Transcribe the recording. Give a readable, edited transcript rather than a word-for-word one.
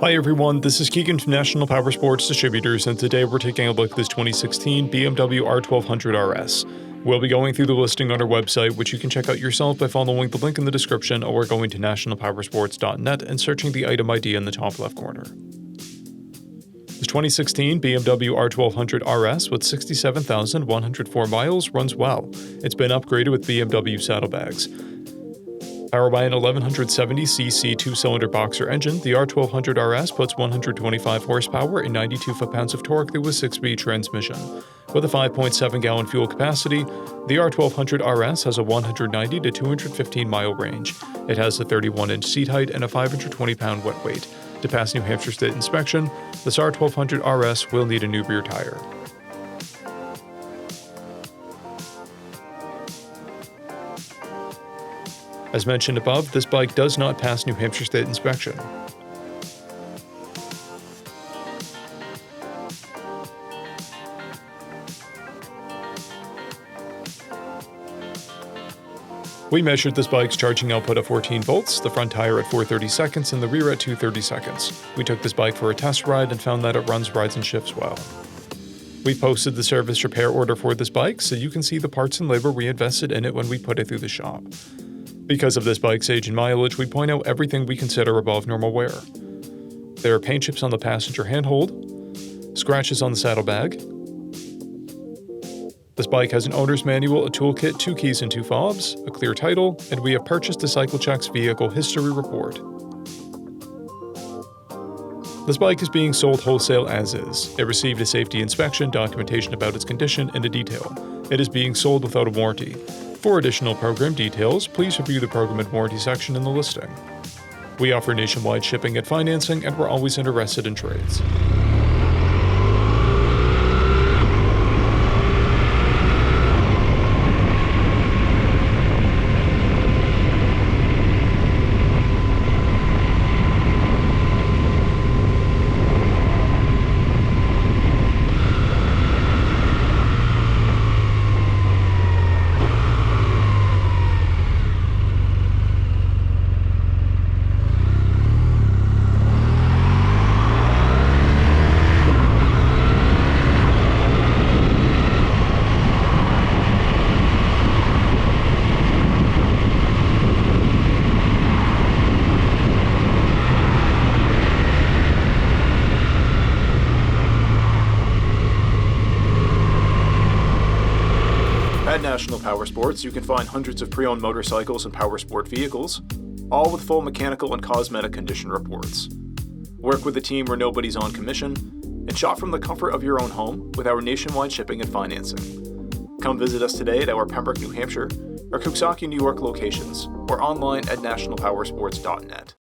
Hi everyone, this is Keegan from National Powersports Distributors, and today we're taking a look at this 2016 BMW R1200RS. We'll be going through the listing on our website, which you can check out yourself by following the link in the description or going to nationalpowersports.net and searching the item ID in the top left corner. This 2016 BMW R1200RS with 67,104 miles runs well. It's been upgraded with BMW saddlebags. Powered by an 1170cc two-cylinder boxer engine, the R1200RS puts 125 horsepower and 92 foot-pounds of torque through a 6-speed transmission. With a 5.7-gallon fuel capacity, the R1200RS has a 190 to 215-mile range. It has a 31-inch seat height and a 520-pound wet weight. To pass New Hampshire State inspection, this R1200RS will need a new rear tire. As mentioned above, this bike does not pass New Hampshire State inspection. We measured this bike's charging output at 14 volts, the front tire at 430 seconds, and the rear at 230 seconds. We took this bike for a test ride and found that it runs, rides, and shifts well. We posted the service repair order for this bike so you can see the parts and labor we invested in it when we put it through the shop. Because of this bike's age and mileage, we point out everything we consider above normal wear. There are paint chips on the passenger handhold, scratches on the saddlebag. This bike has an owner's manual, a toolkit, 2 keys and 2 fobs, a clear title, and we have purchased a CycleCheck's vehicle history report. This bike is being sold wholesale as is. It received a safety inspection, documentation about its condition, and a detail. It is being sold without a warranty. For additional program details, please review the program and warranty section in the listing. We offer nationwide shipping and financing, and we're always interested in trades. At National Powersports, you can find hundreds of pre-owned motorcycles and powersport vehicles, all with full mechanical and cosmetic condition reports. Work with a team where nobody's on commission, and shop from the comfort of your own home with our nationwide shipping and financing. Come visit us today at our Pembroke, New Hampshire, or Coxsackie, New York locations, or online at nationalpowersports.net.